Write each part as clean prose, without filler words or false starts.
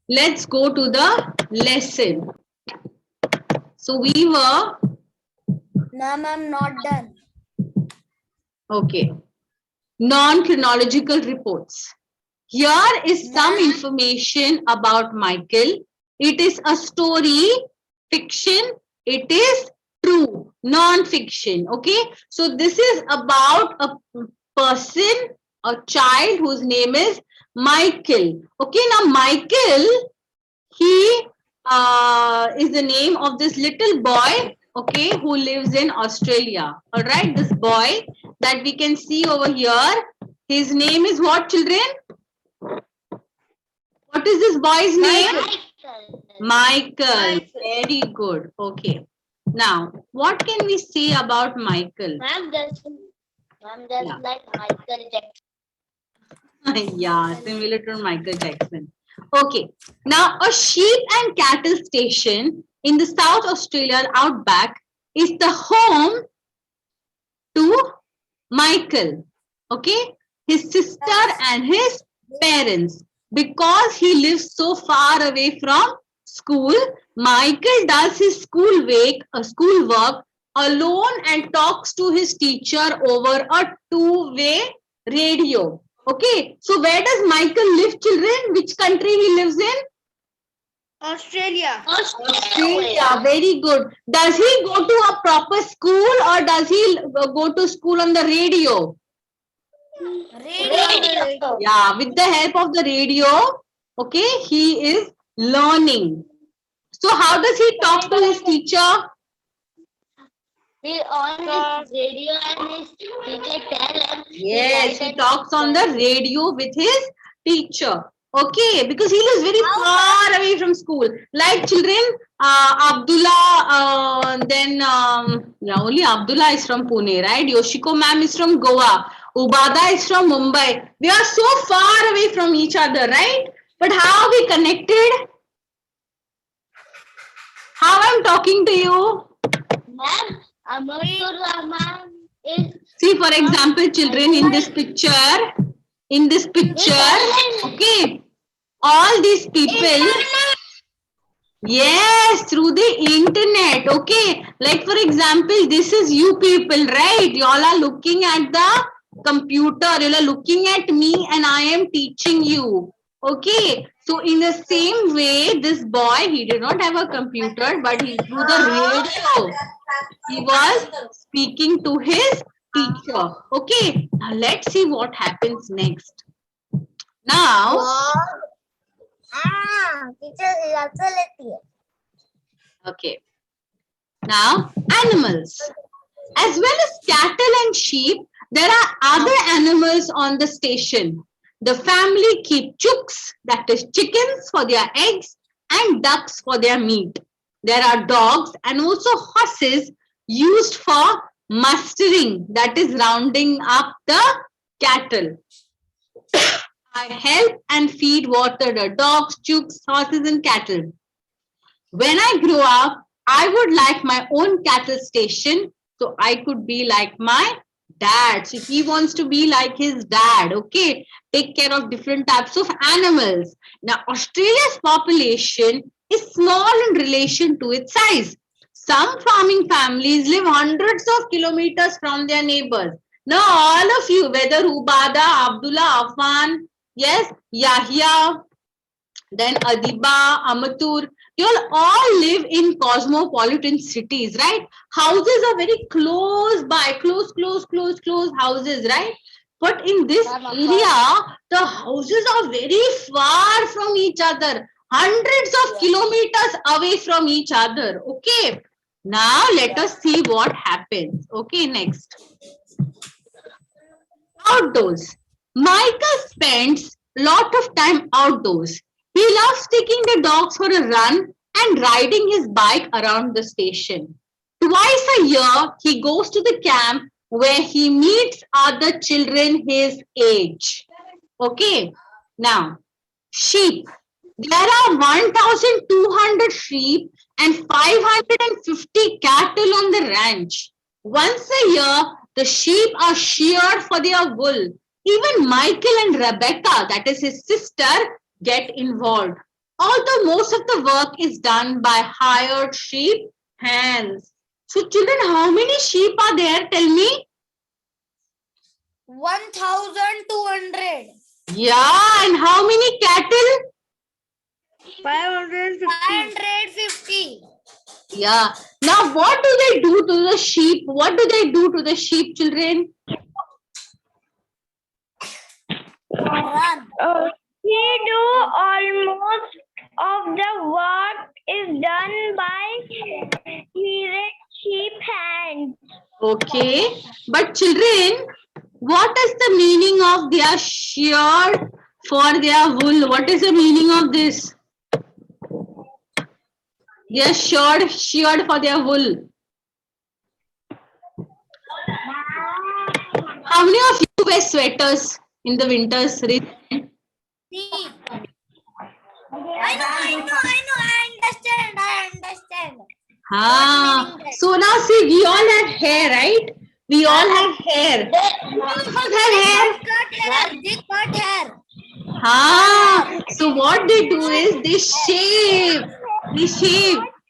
let's go to the lesson. So we were, Ma'am, I'm not done. okay, non-chronological reports. Here is some information about Michael. It is a story, fiction, it is true, non-fiction. Okay, so this is about a person, a child whose name is Michael. Okay, now Michael, he is the name of this little boy, okay, who lives in Australia. All right, this boy that we can see over here, his name is what, children? What is this boy's name? Michael. Very good. Okay. Now, what can we say about Michael? Ma'am, just Yeah. like Michael Jackson. Yeah, similar to Michael Jackson. Okay. Now, a sheep and cattle station in the South Australian outback is the home to Michael. Okay. His sister and his parents. Because he lives so far away from school, Michael does his school work alone and talks to his teacher over a two-way radio. Okay, so where does Michael live, children? Which country he lives in? Australia. Australia. Very good. Does he go to a proper school or does he go to school on the radio? Radio. Yeah, with the help of the radio, okay, he is learning. So how does he talk to his teacher? He on his radio and his teacher tell him. Yes, he talks on the radio with his teacher. Okay, because he lives very far away from school. Like children, Abdullah, yeah, only Abdullah is from Pune, right? Yoshiko ma'am is from Goa. Ubada is from Mumbai. We are so far away from each other, right? But how are we connected? How I'm talking to you? Ma'am, Amatur Rahman is. See, for example, children, in this picture, okay, all these people, yes, through the internet, okay, like for example, this is you people, right? You all are looking at the computer, you are looking at me and I am teaching you, okay. So in the same way, this boy, he did not have a computer, but he through the radio, he was speaking to his teacher. Okay, now let's see what happens next. Now, okay, now animals. As well as cattle and sheep, there are other animals on the station. The family keep chooks, that is chickens for their eggs, and ducks for their meat. There are dogs and also horses used for mustering, that is rounding up the cattle. I help and feed water the dogs, chooks, horses, and cattle. When I grow up, I would like my own cattle station so I could be like my dad. So he wants to be like his dad, okay? Take care of different types of animals. Now, Australia's population is small in relation to its size. Some farming families live hundreds of kilometers from their neighbors. Now, all of you, whether Ubada, Abdullah, Afan, yes, Yahya, then Adiba, Amatur, you all live in cosmopolitan cities, right? Houses are very close by, close houses, right? But in this area, the houses are very far from each other, hundreds of kilometers away from each other. Okay. Now let us see what happens. Okay, next. Outdoors. Michael spends a lot of time outdoors. He loves taking the dogs for a run and riding his bike around the station. Twice a year, he goes to the camp where he meets other children his age. Okay, now, sheep. There are 1,200 sheep and 550 cattle on the ranch. Once a year, the sheep are sheared for their wool. Even Michael and Rebecca, that is his sister, get involved. although most of the work is done by hired sheep hands. So children, how many sheep are there? Tell me. 1,200. Yeah, and how many cattle? 550. Yeah. Now, what do they do to the sheep? What do they do to the sheep, children? Run. He do almost of the work is done by sheep hands. Okay. But children, what is the meaning of they are sheared for their wool? What is the meaning of this? They are sheared for their wool. How many of you wear sweaters in the winters? See. I understand. So now see, we all have hair, right? We all have hair. All of us have hair. They cut hair. So what they do is they shave.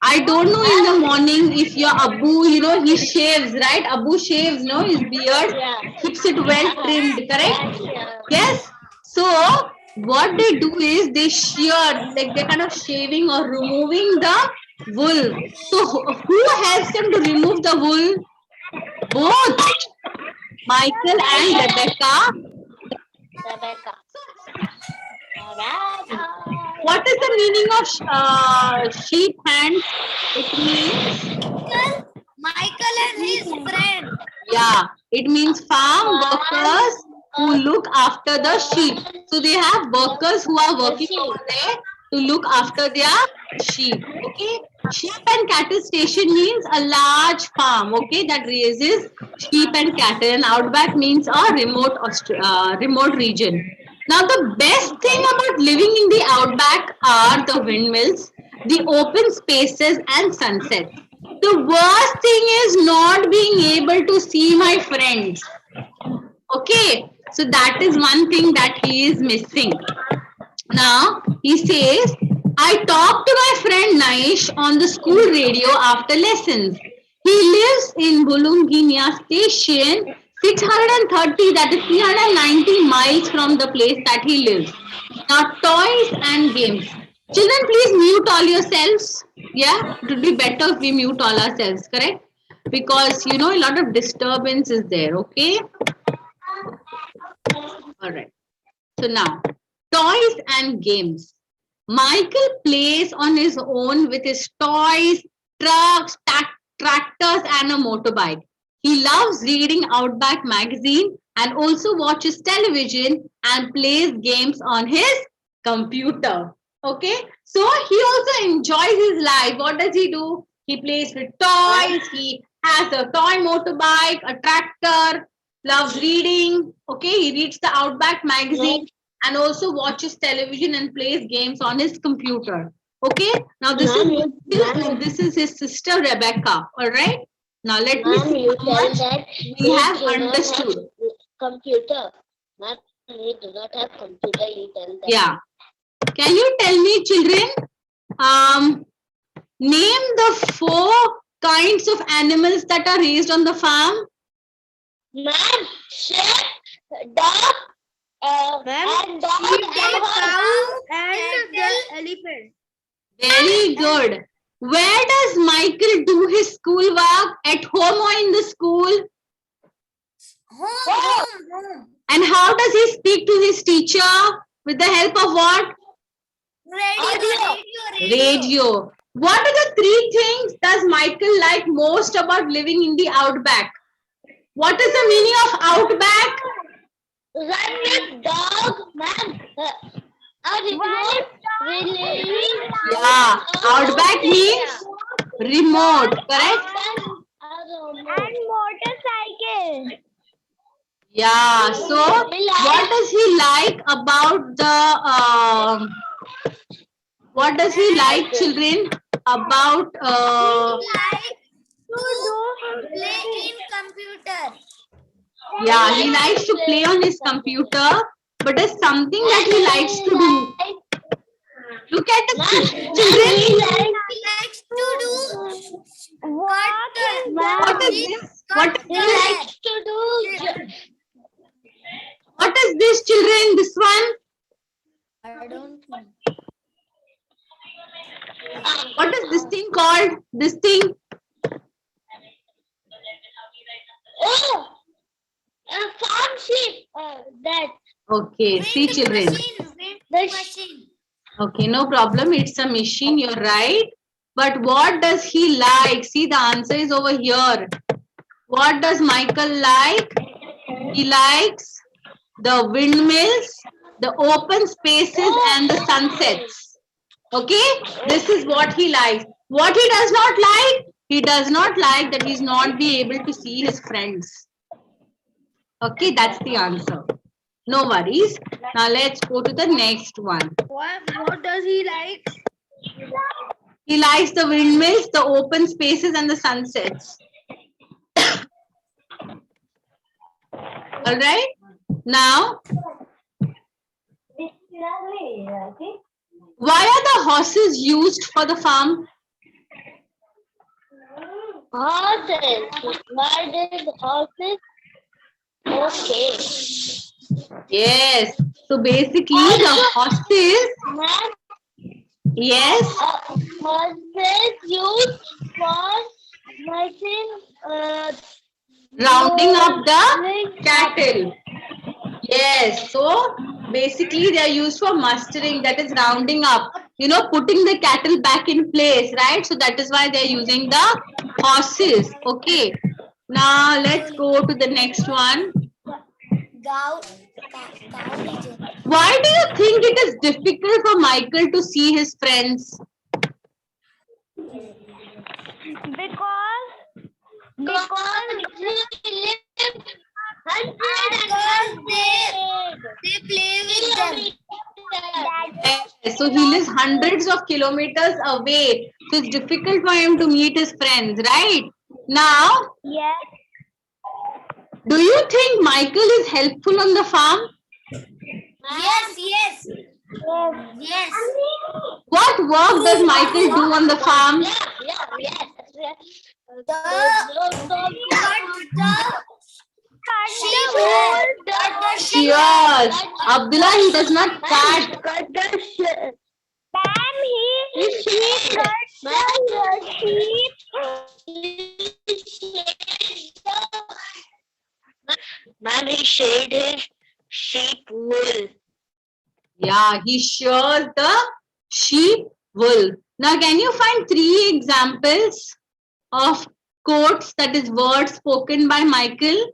I don't know in the morning if your Abu, he shaves, right? Abu shaves, no, his beard, keeps it well trimmed, correct? Yes. So what they do is they shear, like they're kind of shaving or removing the wool. So who helps them to remove the wool? Both Michael and Rebecca. What is the meaning of sheep hands? It means Michael and his friend. Yeah, it means farm workers who look after the sheep. So they have workers who are working over there to look after their sheep. Okay, sheep and cattle station means a large farm. Okay, that raises sheep and cattle. And outback means a remote region. Now the best thing about living in the outback are the windmills, the open spaces, and sunsets. The worst thing is not being able to see my friends. Okay, so that is one thing that he is missing. Now he says, I talked to my friend Naish on the school radio after lessons. He lives in Bulunginia station, 630, that is 390 miles from the place that he lives. Now, toys and games. Children, please mute all yourselves. Yeah, it would be better if we mute all ourselves, correct? Because a lot of disturbance is there, okay? All right. So now, toys and games. Michael plays on his own with his toys, trucks, tractors, and a motorbike. He loves reading Outback magazine and also watches television and plays games on his computer. Okay, so he also enjoys his life. What does he do? He plays with toys. He has a toy motorbike, a tractor, loves reading. Okay, he reads the Outback magazine and also watches television and plays games on his computer. Okay, now this is and this is his sister Rebecca. All right, now let me see You how tell much that we have understood. computer. Ma'am, we do not have computer. You tell that. Yeah, can you tell me, children? Name the 4 kinds of animals that are raised on the farm. Ma'am, sheep, dog, and dog, cow, and the elephant. Very good. Where does Michael do his schoolwork? At home or in the school? Home. And how does he speak to his teacher? With the help of what? Radio. What are the 3 things does Michael like most about living in the outback? What is the meaning of outback? Run with dog, ma'am. Yeah, outback means remote, correct? And motorcycle. Yeah, so what does he like about the what does he like, children, about Play in computer. yeah, he likes to play on his computer, but there's something that he likes to do. Look at the Okay. Children, He likes to do what is this? What is this, children? This one? I don't know. What is this thing called? This thing? Oh, a farm sheep. That. Okay, see children. Machine. Okay, no problem. It's a machine, you're right. But what does he like? See, the answer is over here. What does Michael like? He likes the windmills, the open spaces, and the sunsets. Okay, this is what he likes. What he does not like? He does not like that he's not be able to see his friends. Okay, that's the answer. No worries. Now let's go to the next one. What does he like? He likes the windmills, the open spaces, and the sunsets. All right. Now, why are the horses used for the farm? Horses. Why did horses? Okay. Yes. So basically, the horses. Yes. Horses used for making Rounding up the cattle. Yes. So basically, they are used for mustering. That is rounding up. You know, putting the cattle back in place, right? So that is why they are using the horses. Okay. Now let's go to the next one. Why do you think it is difficult for Michael to see his friends? Because he lived 100 they play with them. Yes, so he lives hundreds of kilometers away. So it's difficult for him to meet his friends, right? Now, yes, do you think Michael is helpful on the farm? Yes. What work does Michael do on the farm? Cheers. Abdullah, he does not cut. ma'am, he cuts the sheep. Man, he shaved his sheep wool. Yeah, he shears the sheep wool. Now, can you find 3 examples of quotes, that is words spoken by Michael?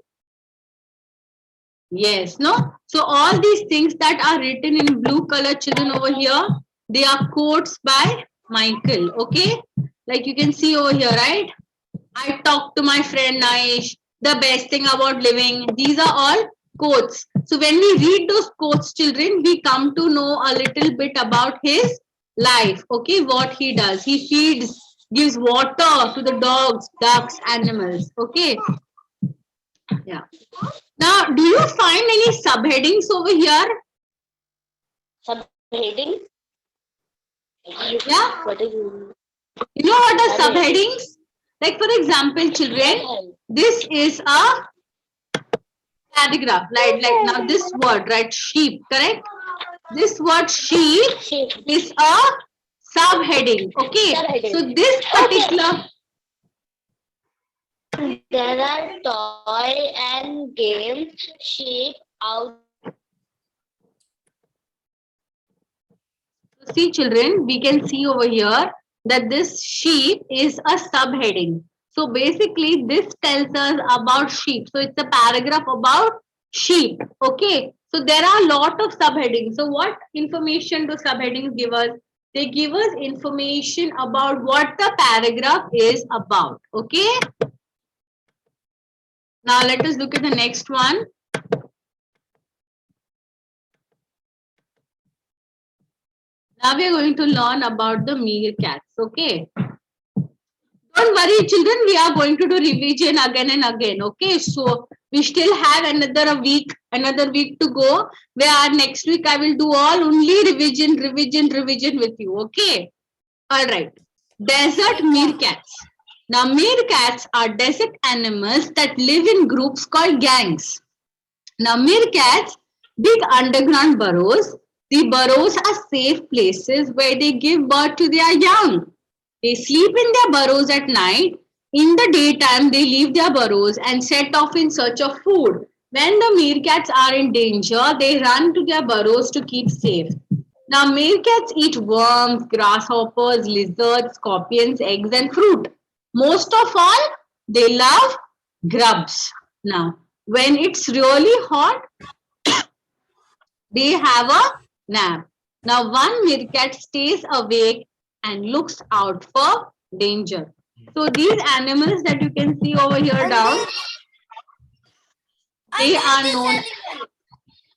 Yes, no? So all these things that are written in blue color, children, over here, they are quotes by Michael, okay? Like you can see over here, right? I talked to my friend Naish, the best thing about living. These are all quotes. So when we read those quotes, children, we come to know a little bit about his life, okay? What he does. He feeds, gives water to the dogs, ducks, animals, okay? Yeah. Now, do you find any subheadings over here? Subheading? Yeah. What is it? You know what are subheadings? Like for example, children, this is a paragraph, right? Like now this word, right? Sheep, correct? This word sheep is a subheading, okay? So this particular... There are toy and games, sheep out. See children, we can see over here that this sheep is a subheading. So basically this tells us about sheep. So it's a paragraph about sheep. Okay. So there are a lot of subheadings. So what information do subheadings give us? They give us information about what the paragraph is about. Okay. Now let us look at the next one. Now we are going to learn about the meerkats. Okay. Don't worry, children. We are going to do revision again and again. Okay. So We still have another week to go, where next week I will do all only revision with you. Okay. All right. Desert meerkats. Now, meerkats are desert animals that live in groups called gangs. Now, meerkats dig underground burrows. The burrows are safe places where they give birth to their young. They sleep in their burrows at night. In the daytime, they leave their burrows and set off in search of food. When the meerkats are in danger, they run to their burrows to keep safe. Now, meerkats eat worms, grasshoppers, lizards, scorpions, eggs, and fruit. Most of all, they love grubs. Now, when it's really hot, they have a nap. Now, one meerkat stays awake and looks out for danger. So, these animals that you can see over here down, they are known.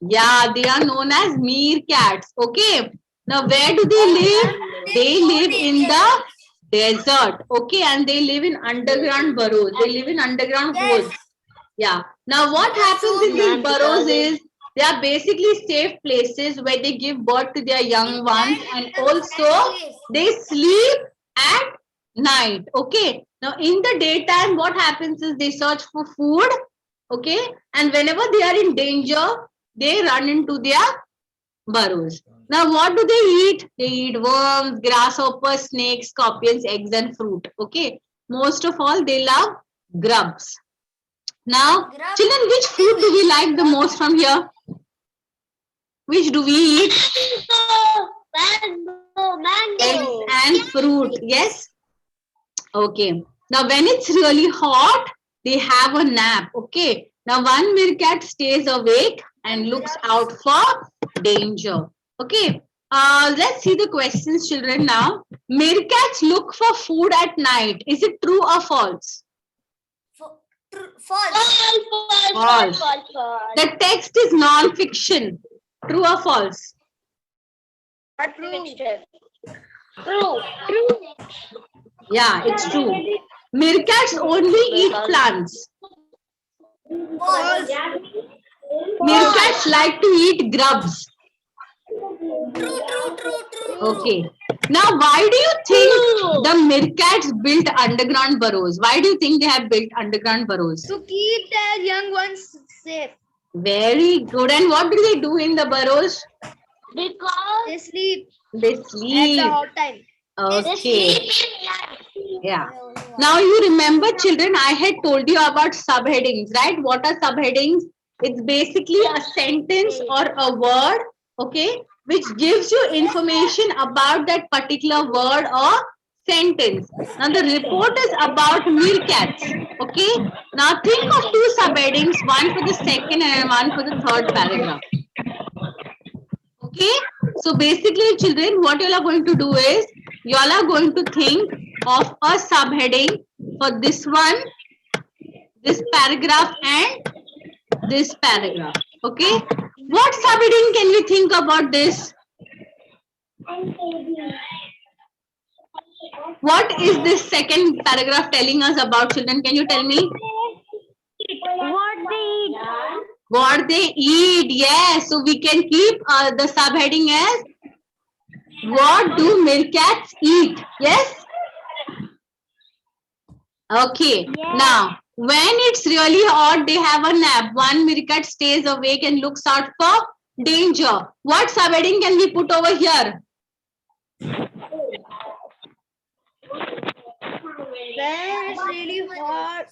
Yeah, they are known as meerkats. Okay. Now, where do they live? They live in the desert. Okay, and they live in underground burrows. They live in underground holes. Yeah. Now, what happens in these burrows is they are basically safe places where they give birth to their young ones, and also they sleep at night. Okay. Now, in the daytime, what happens is they search for food. Okay. And whenever they are in danger, they run into their burrows. Now, what do they eat? They eat worms, grasshoppers, snakes, scorpions, eggs, and fruit. Okay. Most of all, they love grubs. Now, children, which fruit do we like the most from here? Which do we eat? Eggs and fruit. Yes. Okay. Now, when it's really hot, they have a nap. Okay. Now, one meerkat stays awake and looks out for danger. Okay. Let's see the questions, children. Now, meerkats look for food at night. Is it true or false? False. The text is non-fiction. True or false? True. Yeah, it's true. Meerkats only eat plants. Meerkats like to eat grubs. Okay. Now, why do you think the meerkats built underground burrows? Why do you think they have built underground burrows? To keep their young ones safe. Very good. And what do they do in the burrows? Because They sleep They at the sleep. hot time. Okay. Yeah. Now you remember, children, I had told you about subheadings, right? What are subheadings? It's basically a sentence or a word, okay, which gives you information about that particular word or sentence. Now the report is about meerkats, okay. Now think of two subheadings, one for the second and one for the third paragraph. Okay, so basically, children, what you all are going to do is you all are going to think of a subheading for this one, this paragraph, and this paragraph. Okay, what subheading can we think about this? What is this second paragraph telling us about, children? Can you tell me? What they eat. What they eat. Yes, so we can keep the subheading as what do meerkats eat? Yes. Okay. Yes. Now, when it's really hot, they have a nap. One meerkat stays awake and looks out for danger. What subheading can we put over here? When it's really hot.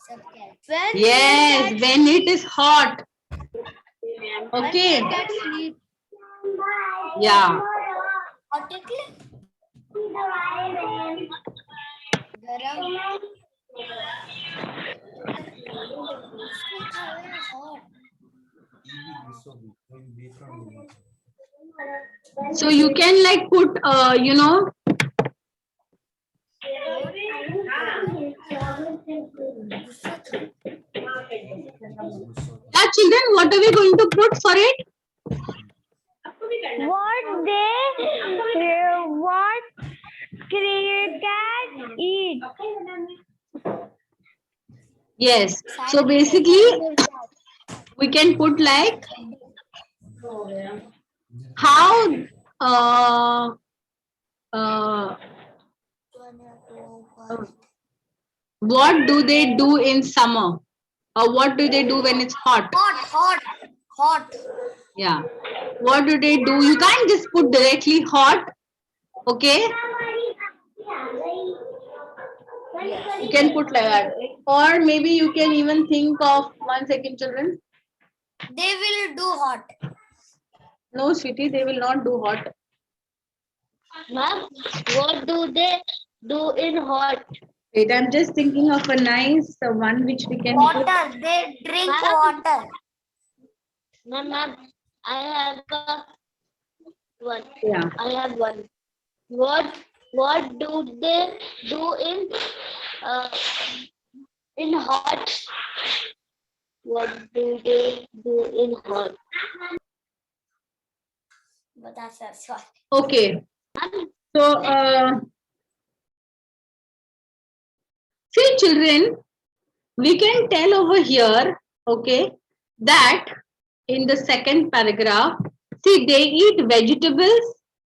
When Yes, meerkats when it is hot. Okay. When meerkats sleep. Yeah. So you can like put, yeah, children, what are we going to put for it? What crickets eat. Yes. So basically, We can put like how uh, what do they do in summer, or what do they do when it's hot? Hot. Yeah, what do they do? You can't just put directly hot. Okay, you can put like that, or maybe you can even think of 1 second, children. They will do hot. No, sweetie, they will not do hot. Ma'am, what do they do in hot? Wait, I'm just thinking of a nice one which we can put. Water. They drink Ma'am. water. Ma'am, I have one. Yeah. I have one. What do they do in hot? What do they do in hot? But that's short. Okay. Ma'am, So, see, children, we can tell over here, okay, that in the second paragraph, see, they eat vegetables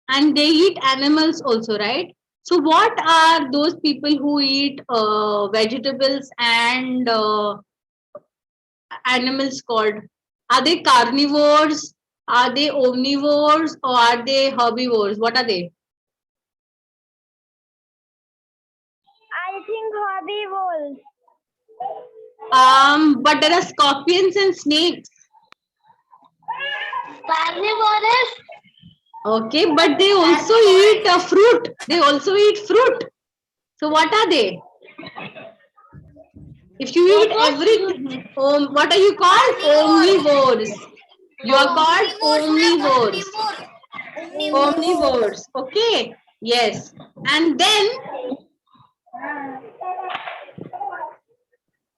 and they eat animals also, right? So, what are those people who eat vegetables and animals called? Are they carnivores? Are they omnivores? Or are they herbivores? What are they? I think herbivores. But there are scorpions and snakes. carnivorous. Okay, but they also eat fruit. They also eat fruit. So what are they? If you eat everything, what are you called? Omnivores. You are called omnivores. Omnivores. Okay. Yes. And then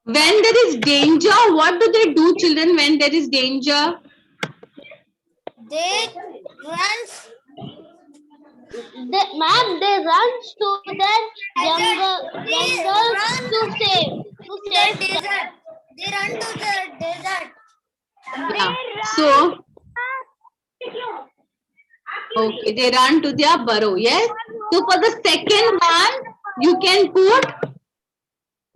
when there is danger, what do they do, children, when there is danger? They run. Ma'am, they run to the jungles to save. Desert. They run to the desert. Yeah. So, okay, they run to their burrow. Yes. So for the second one, you can put.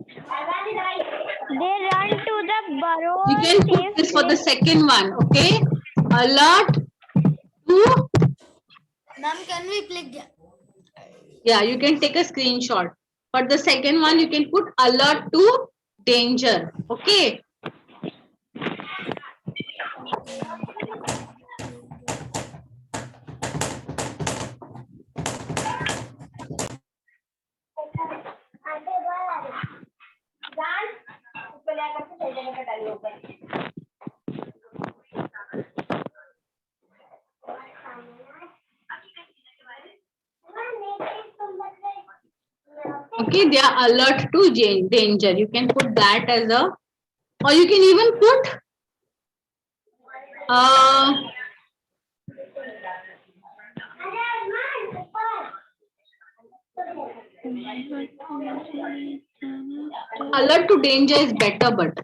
They run to the burrow. You can put this for the second one. Okay. Alert to. Ma'am, can we click? Yeah, you can take a screenshot. For the second one, you can put alert to danger. Okay. Okay, they are alert to danger. You can put that as a, or you can even put alert to danger is better, but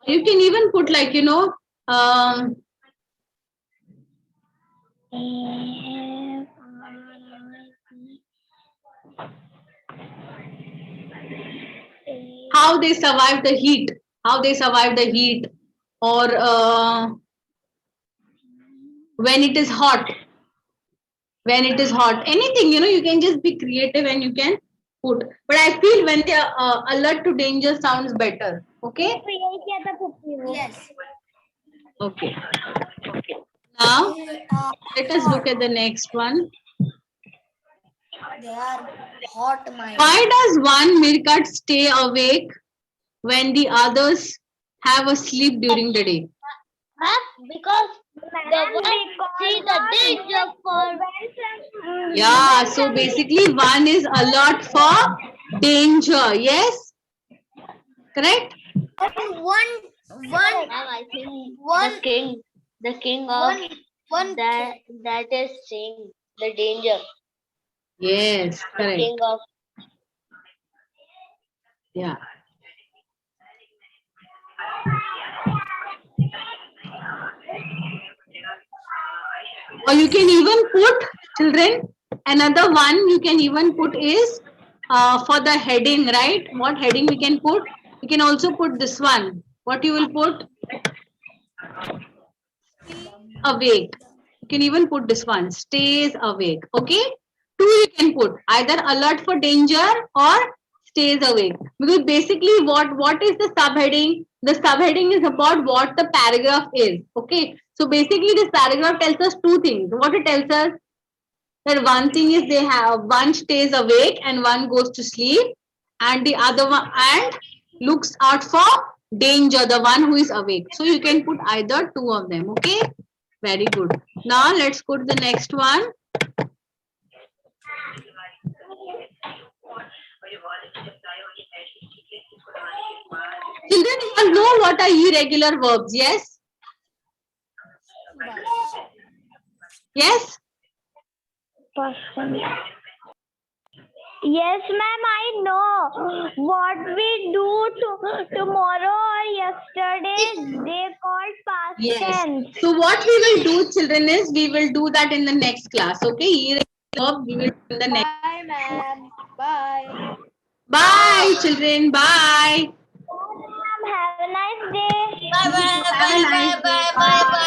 you can even put like, how they survive the heat, or when it is hot, anything, you can just be creative and you can put. But I feel when they are alert to danger sounds better. Okay. Yes. Okay. Now let us look at the next one. They are hot mind. Why does one meerkat stay awake when the others have a sleep during the day? Because the one see the danger for. Yeah, so basically one is alert for danger. Yes, correct. One. Ma'am, I think One. the king of One. that is seeing the danger. Yes, correct. King of. Yeah. Or you can even put, children, another one you can even put is for the heading, right? What heading we can put? You can also put this one. What you will put? Awake. You can even put this one, stays awake. Okay. Two you can put either alert for danger or stays awake. Because basically what is the subheading? The subheading is about what the paragraph is. Okay. So basically this paragraph tells us two things. What it tells us, that one thing is they have one stays awake and one goes to sleep, and the other one and looks out for danger, the one who is awake. So you can put either two of them. Okay, very good. Now let's go to the next one. Children, you all know what are irregular verbs? Yes. Yes. Person. Yes, ma'am, I know. What we do tomorrow or yesterday, they called past Yes. tense. So what we will do, children, is we will do that in the next class. Okay. Irregular verb we will do in the next. Bye, ma'am. Bye. Bye, children. Bye. Ma'am, have a nice day. Bye, bye, Have a bye, nice bye, day. bye, bye, Bye. bye.